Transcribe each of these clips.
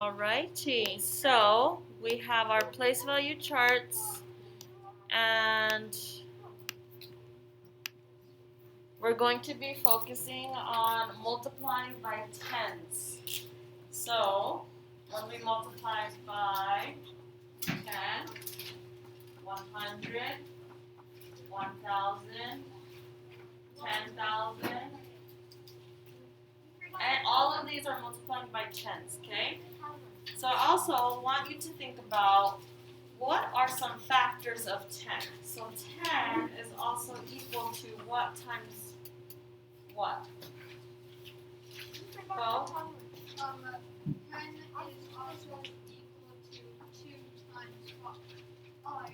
Alrighty, so we have our place value charts and we're going to be focusing on multiplying by tens. So when we multiply by 10, 100, 1,000, 10,000, and all of these are multiplying by tens, okay? So I also want you to think about what are some factors of 10. So 10 is also equal to what times what? 12? 10 is also equal to 2 times 5.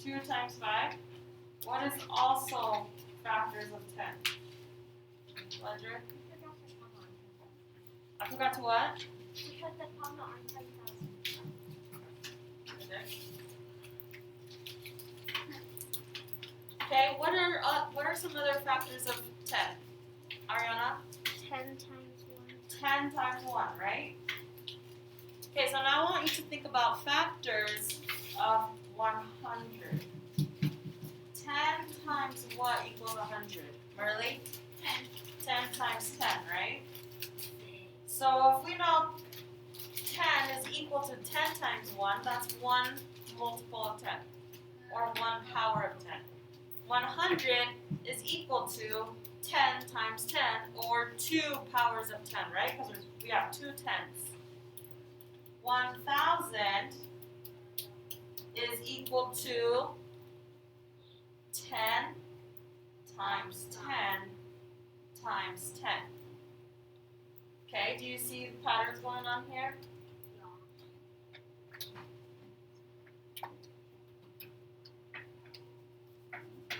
2 times 5. What is also factors of 10? Ledger? I forgot to what? Because the comma on 10,000. Okay, what are some other factors of 10? Ariana? 10 times 10 times 1, right? Okay, so now I want you to think about factors of 100. 10 times what equals 100? Merle? 10. 10 times 10, right? So if we know 10 is equal to 10 times 1, that's 1 multiple of 10, or 1 power of 10. 100 is equal to 10 times 10, or 2 powers of 10, right? Because we have 2 tens. 1,000 is equal to 10 times 10 times 10. Okay, do you see the patterns going on here?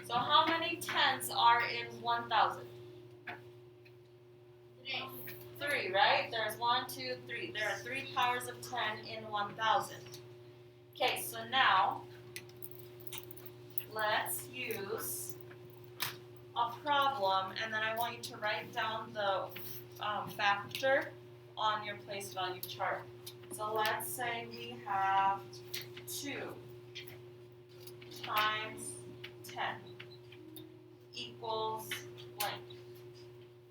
So how many tens are in 1,000? 3, right? There's 1, 2, 3. There are 3 powers of 10 in 1,000. Okay, so now let's use a problem, and then I want you to write down the factor on your place value chart. So let's say we have 2 times 10 equals blank.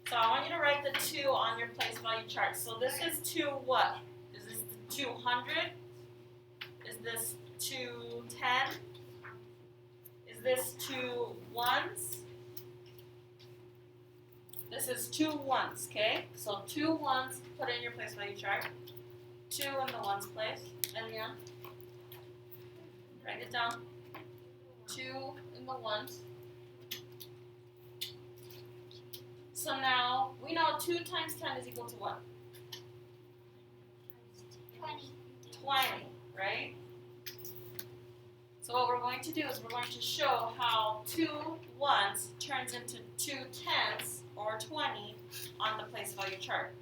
So I want you to write the 2 on your place value chart. So this is 2 what? Is this 200? Is this 210? Is this 2 ones? This is 2 ones, okay? So 2 ones, put in your place value chart. 2 in the ones place. Elian, write it down. 2 in the ones. So now we know 2 times 10 is equal to what? 20. 20, right? So what we're going to do is we're going to show how 2 ones turns into 2 tens, or 20, on the place value chart.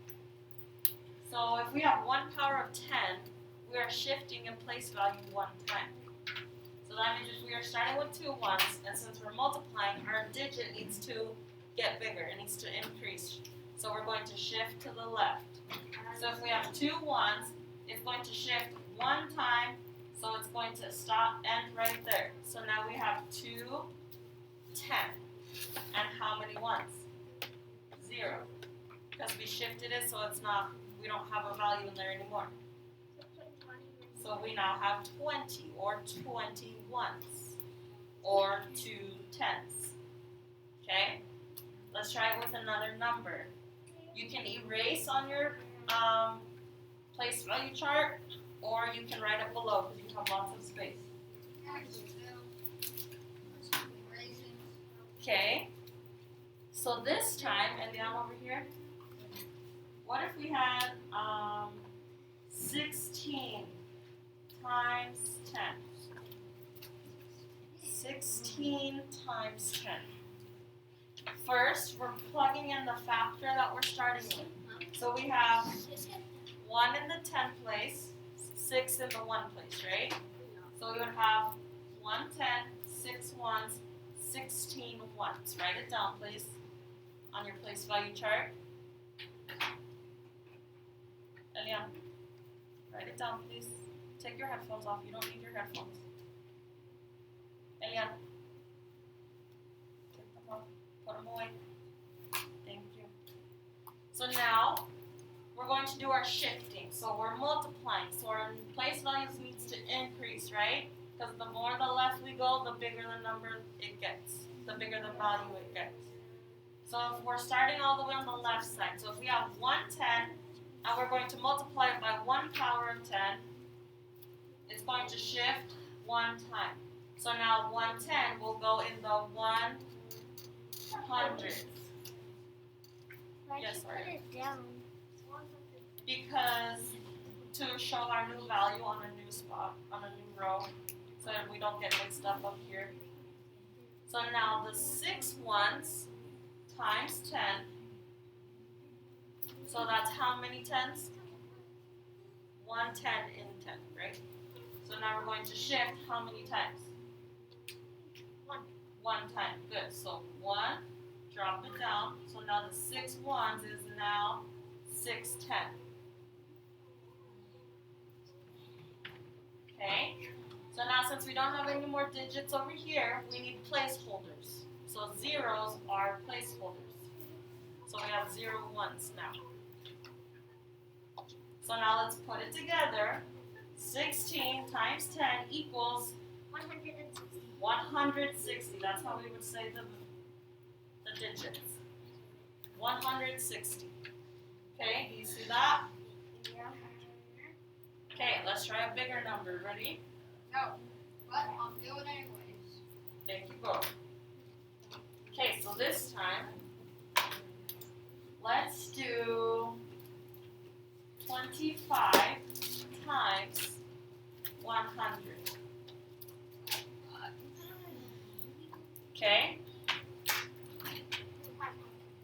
So if we have 1 power of 10, we are shifting in place value 1 time. So that means if we are starting with 2 ones, and since we're multiplying, our digit needs to get bigger. It needs to increase. So we're going to shift to the left. So if we have 2 ones, it's going to shift 1 time, so it's going to stop and right there. So now we have 2, 10. And how many ones? 0. Because we shifted it, so it's not, we don't have a value in there anymore. So we now have 20, or 20 ones, or 2 tens. Okay? Let's try it with another number. You can erase on your place value chart, or you can write it below because you have lots of space. Okay. So this time, and down over here, what if we had 16 times 10? 16 times 10. First, we're plugging in the factor that we're starting with. So we have 1 in the 10 place, 6 in the 1 place, right? So we would have 1 10, 6 ones, 16 ones. Write it down, please, on your place value chart. Elian, it down, please. Take your headphones off. You don't need your headphones. Elian. Take them off. Put them away. Thank you. So now, we're going to do our shifting. So we're multiplying. So our place values needs to increase, right? Because the more the left we go, the bigger the number it gets. The bigger the value it gets. So if we're starting all the way on the left side, so if we have 110, and we're going to multiply it by 1 power of 10, it's going to shift 1 time. So now 110 will go in the 100s. Why'd Yes, you sorry. put it down? Because to show our new value on a new spot, on a new row, so that we don't get mixed up here. So now the 6 ones times 10. So that's how many tens? 110 in 10, right? So now we're going to shift how many times? 1 time. Good. So 1, drop it down. So now the 6 ones is now 610. Okay? So now since we don't have any more digits over here, we need placeholders. So zeros are placeholders. So we have 0 ones now. So now let's put it together. 16 times 10 equals 160. 160. That's how we would say the digits. 160. Okay, do you see that? Yeah. Okay, let's try a bigger number. Ready? No, but I'll do it anyways. Thank you both. Okay, so this time, let's do 25 times 100. Okay,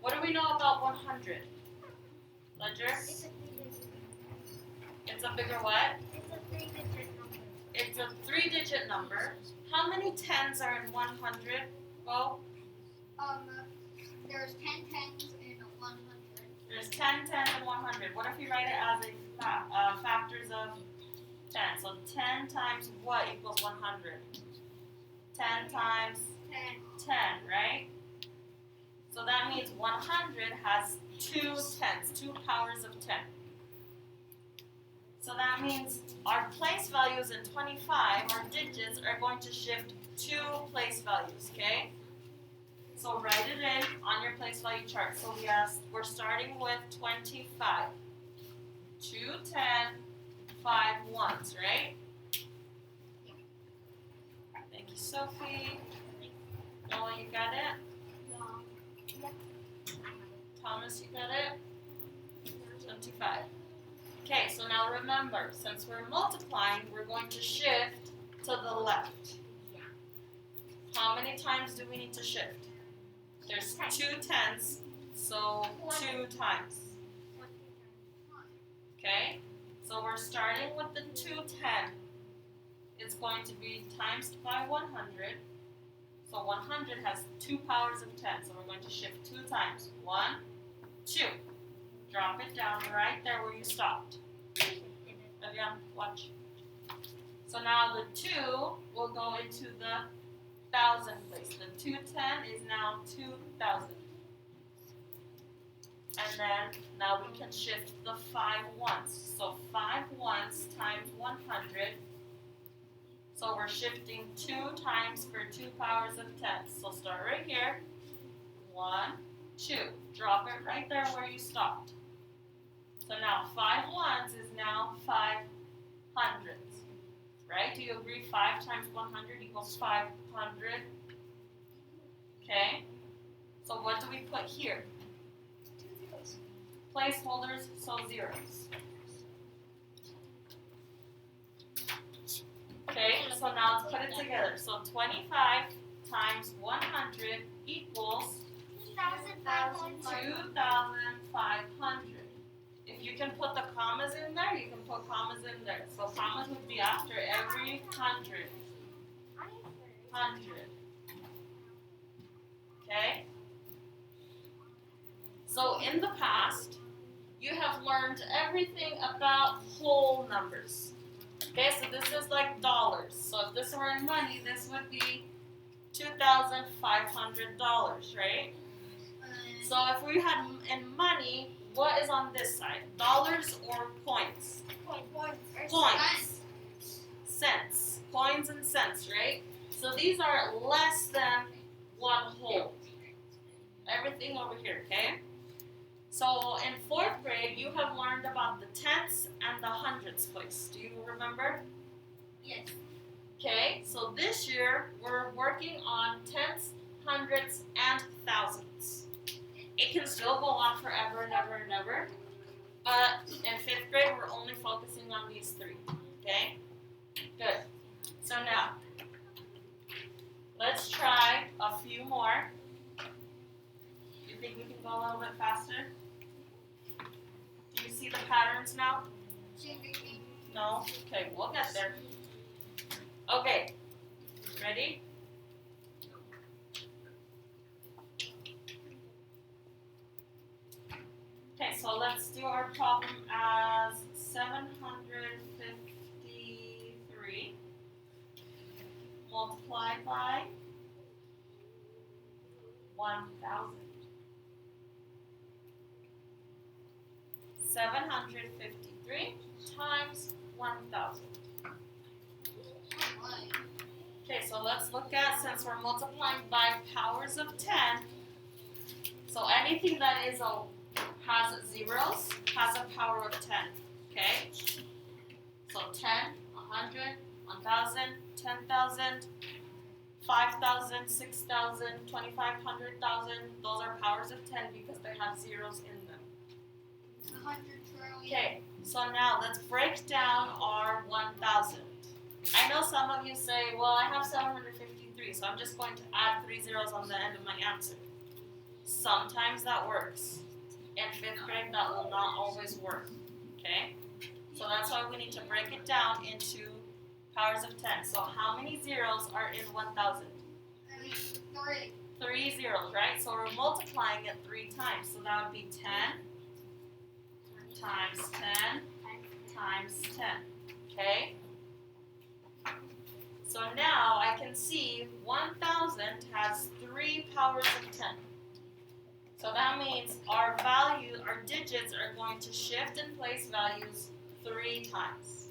what do we know about 100? Ledger? It's a 3-digit. It's a bigger what? It's a 3-digit number. It's a 3-digit number. How many tens are in 100? Well, There's 10 tens in 100. there's 10 tens in 100. What if we write it as a factors of 10? So 10 times what equals 100? 10 times 10, right? So that means 100 has 2 tens, 2 powers of 10. So that means our place values in 25, our digits, are going to shift 2 place values, okay? So write it in on your place value chart. So we're starting with 25. 2 10, 5 ones, right? Thank you, Sophie. Noah, you got it? Thomas, you got it? 25. Okay, so now remember, since we're multiplying, we're going to shift to the left. How many times do we need to shift? There's 2 tens, so 2 times. Okay, so we're starting with the 210. It's going to be times by 100. So 100 has 2 powers of 10, so we're going to shift 2 times. 1, 2. Drop it down right there where you stopped. Again, watch. So now the 2 will go into the 1,000 place. The 210 is now 2,000. And then now we can shift the 5 ones. So 5 ones times 100. So we're shifting 2 times for 2 powers of 10. So start right here. 1, 2. Drop it right there where you stopped. So now 5 ones is now 5 hundredths. Right? Do you agree 5 times 100 equals 500? Okay. So what do we put here? Placeholders, so zeros. Okay, so now let's put it together. So 25 times 100 equals 2,500. If you can put the commas in there, you can put commas in there. So commas would be after every 100. 100. Okay? So in the past, you have learned everything about whole numbers. Okay, so this is like dollars. So if this were in money, this would be $2,500, right? So if we had in money, what is on this side? Dollars or coins? Coins. Cents. Coins and cents, right? So these are less than one whole. Everything over here, okay? So in 4th grade, you have learned about the tenths and the hundredths place. Do you remember? Yes. Okay, so this year we're working on tenths, hundredths, and thousands. It can still go on forever and ever and ever, but in 5th grade we're only focusing on these 3. Okay? Good. So now, let's try a few more. You think we can go a little bit faster? Do you see the patterns now? No? Okay, we'll get there. Okay, ready? Okay, so let's do our problem as 753 multiplied by 1,000. 753 times 1,000. Okay, so let's look at, since we're multiplying by powers of 10, so anything that is has zeros has a power of 10, okay? So 10, 100, 1,000, 10,000, 5,000, 6,000, 2,500,000, those are powers of 10 because they have zeros in them. 100 trillion. Okay, so now let's break down our 1,000. I know some of you say, well, I have 753, so I'm just going to add 3 zeros on the end of my answer. Sometimes that works. In 5th grade, that will not always work, okay? So that's why we need to break it down into powers of 10. So how many zeros are in 1,000? 3. 3 zeros, right? So we're multiplying it 3 times. So that would be 10 times 10 times 10, okay? So now I can see 1,000 has 3 powers of 10. So that means our value, our digits are going to shift and place values 3 times.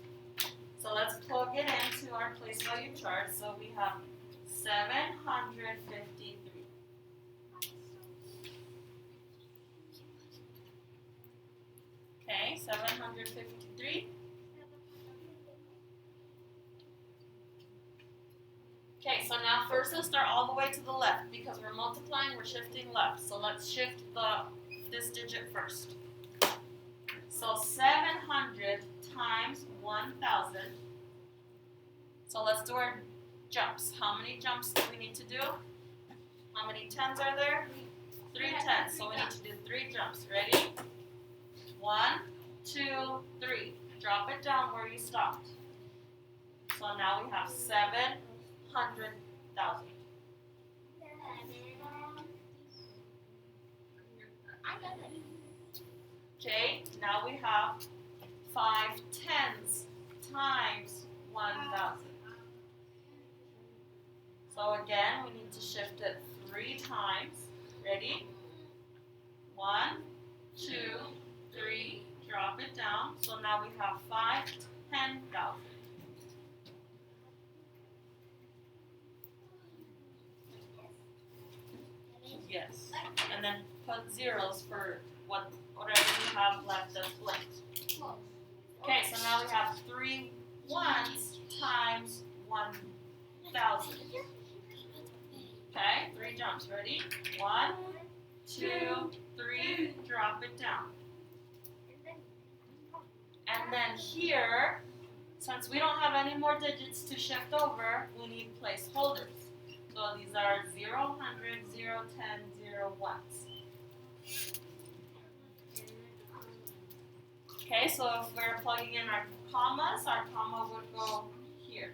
So let's plug it into our place value chart. So we have 753. Okay, 753. Okay, so now first let's start all the way to the left because we're multiplying, we're shifting left. So let's shift this digit first. So 700 times 1,000. So let's do our jumps. How many jumps do we need to do? How many tens are there? 3 tens. So we need to do 3 jumps. Ready? 1, 2, 3. Drop it down where you stopped. So now we have 700,000. Okay, now we have 5 tens times 1,000. So again, we need to shift it 3 times. Ready? 1, 2, 3. Drop it down. So now we have 5 10,000. Yes. And then put zeros for whatever you have left that's blank. Okay, so now we have 3 ones times 1,000. Okay, 3 jumps. Ready? 1, 2, 3. Drop it down. And then here, since we don't have any more digits to shift over, we need placeholders. So these are 0, 100, 0, 10, 0, 1s. Okay, so if we're plugging in our comma would go here.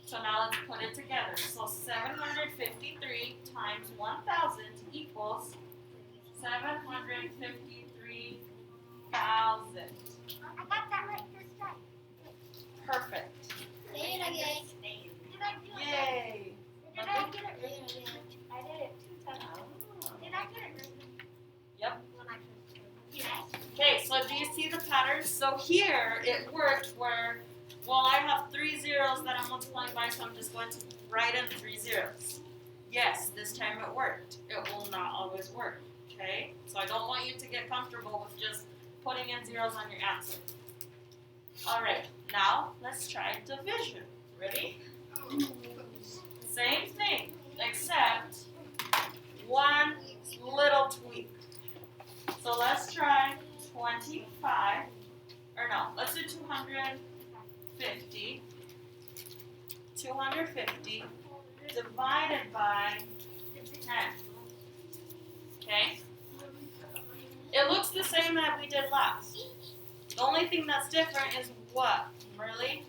So now let's put it together. So 753 times 1,000 equals 753 thousand. I got that right first time. Perfect. Say it again. Did I do it? Yay. Did I get it right? I did it 2 times. Did I get it right? Yep. When I first did it. Yes. Okay, so do you see the pattern? So here it worked where, well, I have 3 zeros that I'm multiplying by, so I'm just going to write in 3 zeros. Yes, this time it worked. It will not always work, okay? So I don't want you to get comfortable with just putting in zeros on your answer. All right, now let's try division. Ready? Same thing, except one little tweak. So let's try 25, or no, let's do 250. 250 divided by 10. Okay? It looks the same that we did last. The only thing that's different is what, Merly?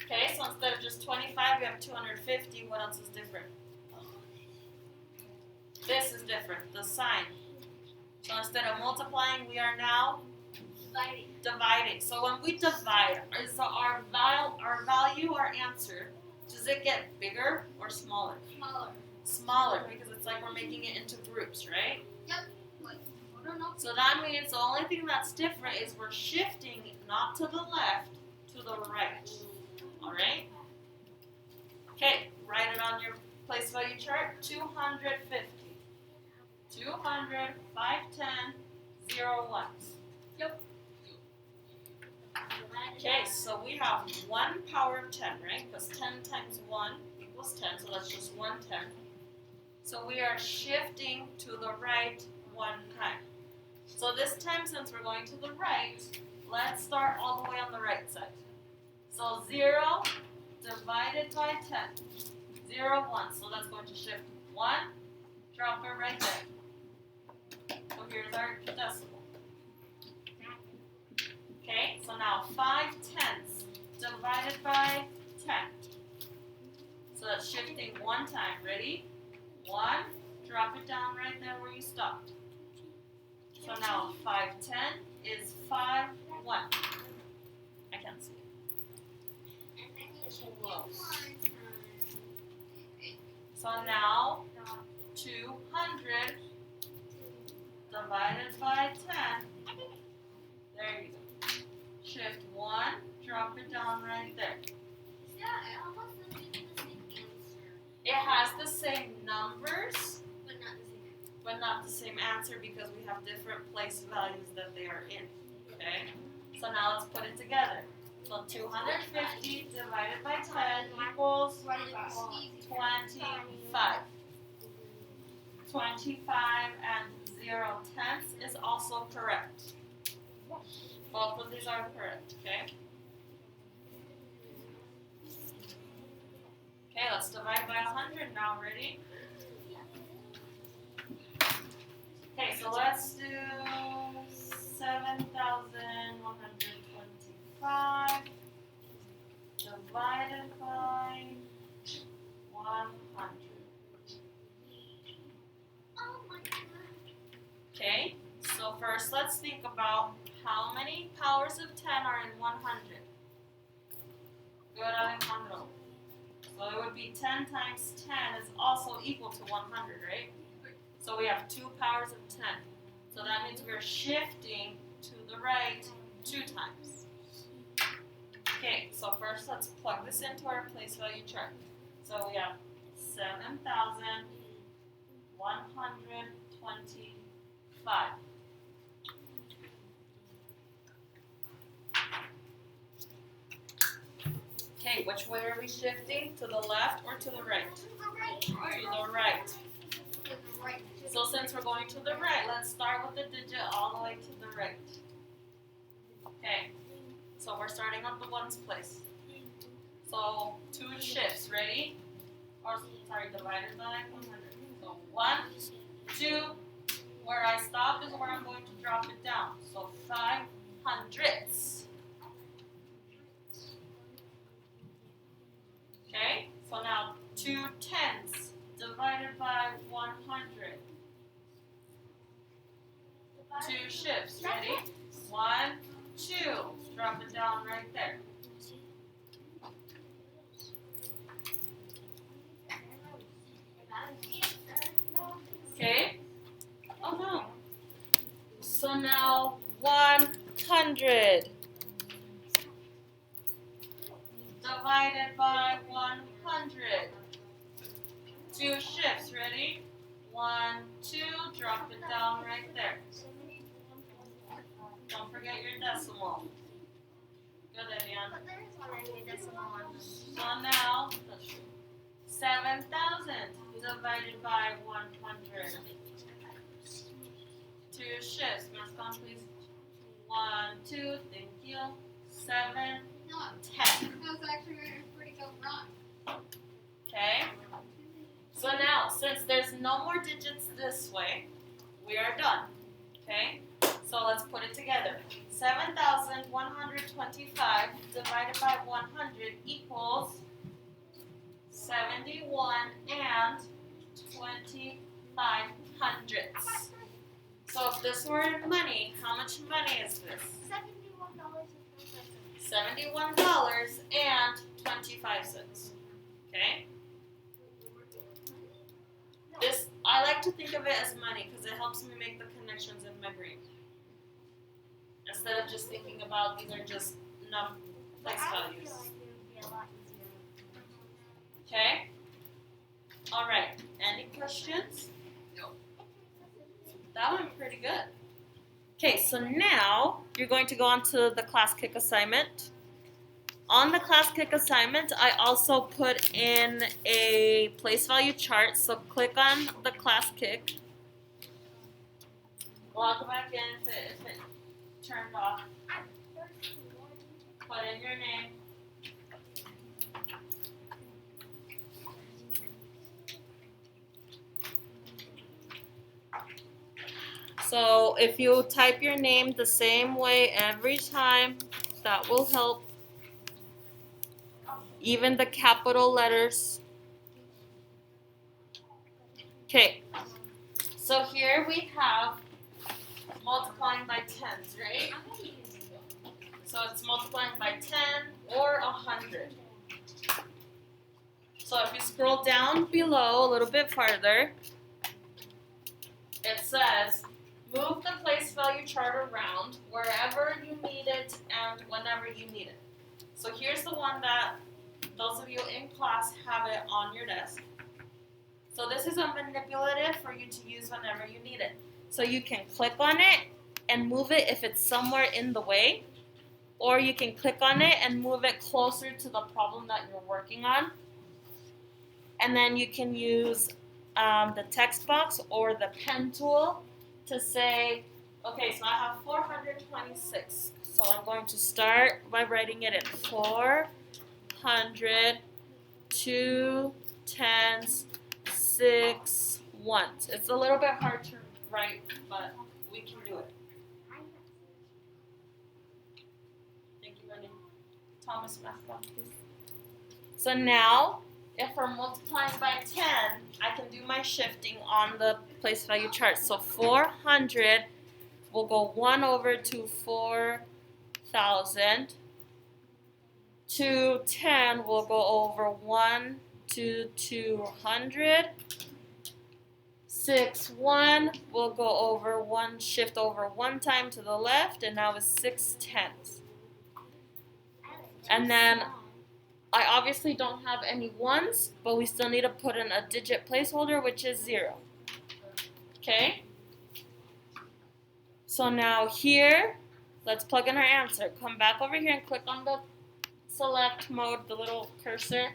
Okay, so instead of just 25, we have 250. What else is different? This is different, the sign. So instead of multiplying, we are now dividing. So when we divide, is our value, our answer, does it get bigger or smaller? Smaller. Smaller, because it's like we're making it into groups, right? Yep. Wait, I don't know. So that means the only thing that's different is we're shifting not to the left, to the right. Alright? Okay, write it on your place value chart. 250. 200, 5, 10, 0, 1. Yep. Okay, so we have 1 power of 10, right? Because 10 times 1 equals 10, so that's just 1 10. So we are shifting to the right 1 time. So this time, since we're going to the right, let's start all the way on the right side. So 0 divided by 10. 0, 1. So that's going to shift 1, drop it right there. So here's our decimal. Okay, so now 5 tenths divided by 10. So that's shifting 1 time. Ready? 1, drop it down right there where you stopped. So now 5 10 is 5 1. I can't see it. Close. So now 200 divided by 10. There you go. Shift 1, drop it down right there. It has the same numbers, but not the same answer because we have different place values that they are in. Okay? So now let's put it together. So 250 divided by 10 equals 25. 25 and 0 tenths is also correct. Both of these are correct, okay? Okay, let's divide by 100 now. Ready? Okay, so let's do 7,125 divided by 100. Okay, so first let's think about how many powers of 10 are in 100. Good, Alejandro. So it would be 10 times 10 is also equal to 100, right? So we have 2 powers of 10. So that means we're shifting to the right 2 times. Okay, so first let's plug this into our place value chart. So we have 7,125. Okay, which way are we shifting? To the left or to the right? To the right. So since we're going to the right, let's start with the digit all the way to the right. Okay, so we're starting at the ones place. So 2 shifts, ready? Or sorry, divided by 100. So 1, 2, where I stop is where I'm going to drop it down. So 5 hundredths. Okay, so now 2 tenths divided by 100. 2 shifts. Ready? 1, 2. Drop it down right there. Okay? Oh no. So now 100 divided by 100. 2 shifts. Ready? 1, 2. Drop it down right there. Don't forget your decimal. Good, Evian. But there is one I need decimal on. So now, 7,000 divided by 100. 2 shifts. Mascon, please. 1, 2. Thank you. 7, No, 10. that was actually pretty good run. Okay? So now, since there's no more digits this way, we are done. Okay? So let's put it together. 7,125 divided by 100 equals 71 and 25 hundredths. So if this were in money, how much money is this? $71.25. Okay? This, I like to think of it as money because it helps me make the connections in my brain. Instead of just thinking about these are just place values. Okay? Alright. Any questions? No. That went pretty good. Okay, so now you're going to go on to the class kick assignment. On the class kick assignment, I also put in a place value chart. So click on the class kick. Log back in if it turned off. Put in your name. So if you type your name the same way every time, that will help. Even the capital letters. Okay, so here we have multiplying by tens, right? So it's multiplying by 10 or 100. So if you scroll down below a little bit farther, it says move the place value chart around wherever you need it and whenever you need it. So here's the one that those of you in class have it on your desk. So this is a manipulative for you to use whenever you need it. So you can click on it and move it if it's somewhere in the way, or you can click on it and move it closer to the problem that you're working on. And then you can use the text box or the pen tool to say, okay, so I have 426. So I'm going to start by writing it in 400, 2 tens, 6 ones. It's a little bit hard to write, but we can do it. Thank you, Renee. Thomas, Mascon, please. So now, if we're multiplying by 10, I can do my shifting on the place value chart. So 400 will go 1 over to 4,000. 210 will go over 1 to 200. 6 1 will go over 1, shift over 1 time to the left, and now it's 6 tenths. And then I obviously don't have any ones, but we still need to put in a digit placeholder, which is 0. Okay? So now here, let's plug in our answer. Come back over here and click on the select mode, the little cursor,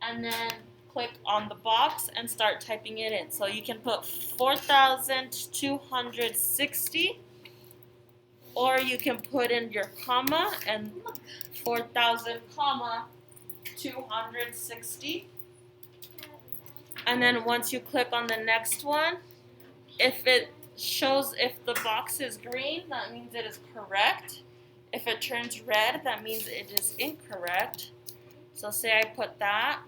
and then click on the box and start typing it in. So you can put 4,260, or you can put in your comma and 4,000, 260. And then once you click on the next one, if it shows if the box is green, that means it is correct. If it turns red, that means it is incorrect. So say I put that.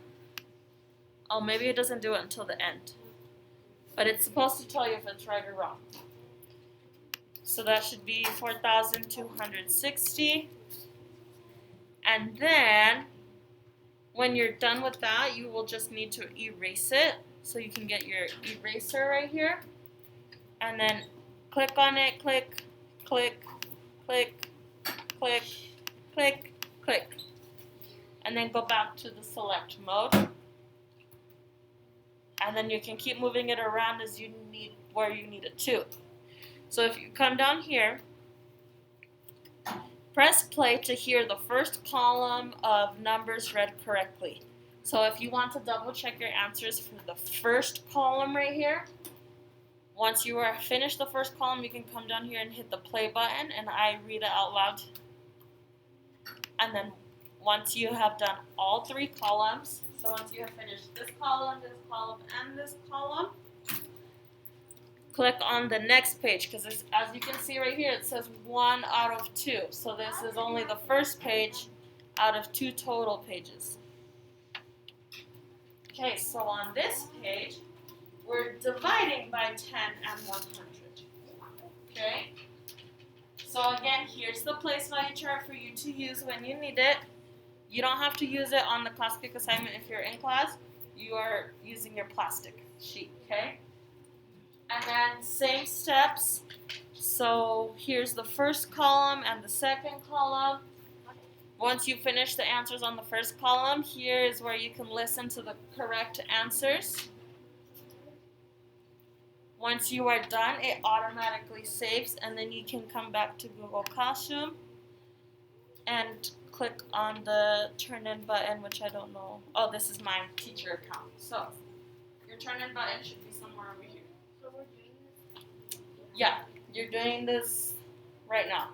Oh, maybe it doesn't do it until the end. But it's supposed to tell you if it's right or wrong. So that should be 4,260. And then, when you're done with that, you will just need to erase it. So you can get your eraser right here. And then click on it, click, click, click, click, click, click. And then go back to the select mode. And then you can keep moving it around as you need, where you need it to. So if you come down here, press play to hear the first column of numbers read correctly. So if you want to double check your answers for the first column right here, once you are finished the first column, you can come down here and hit the play button and I read it out loud. And then once you have done all three columns, so once you have finished this column, and this column, click on the next page because as you can see right here, it says 1 out of 2. So this is only the first page out of 2 total pages. Okay, so on this page, we're dividing by 10 and 100. Okay? So again, here's the place value chart for you to use when you need it. You don't have to use it on the class pick assignment if you're in class. You are using your plastic sheet, okay? And then same steps. So here's the first column and the second column. Once you finish the answers on the first column, here is where you can listen to the correct answers. Once you are done, it automatically saves, and then you can come back to Google Classroom and click on the turn in button, which I don't know. Oh, this is my teacher account. So your turn in button should be somewhere over here. So we're doing this. Yeah, you're doing this right now.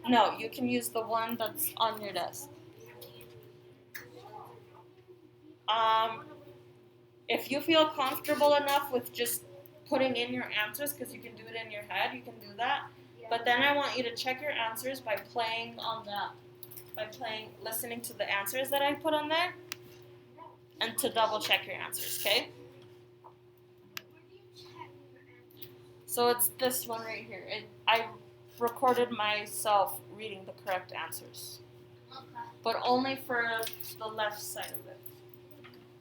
No, you can use the one that's on your desk. If you feel comfortable enough with just putting in your answers, because you can do it in your head, you can do that. But then I want you to check your answers by listening to the answers that I put on there, and to double check your answers, okay? So it's this one right here. I recorded myself reading the correct answers, but only for the left side of it.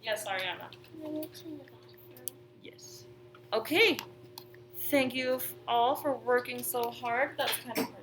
Yes, Ariana. Yes. Okay. Thank you all for working so hard. That's kind of hard.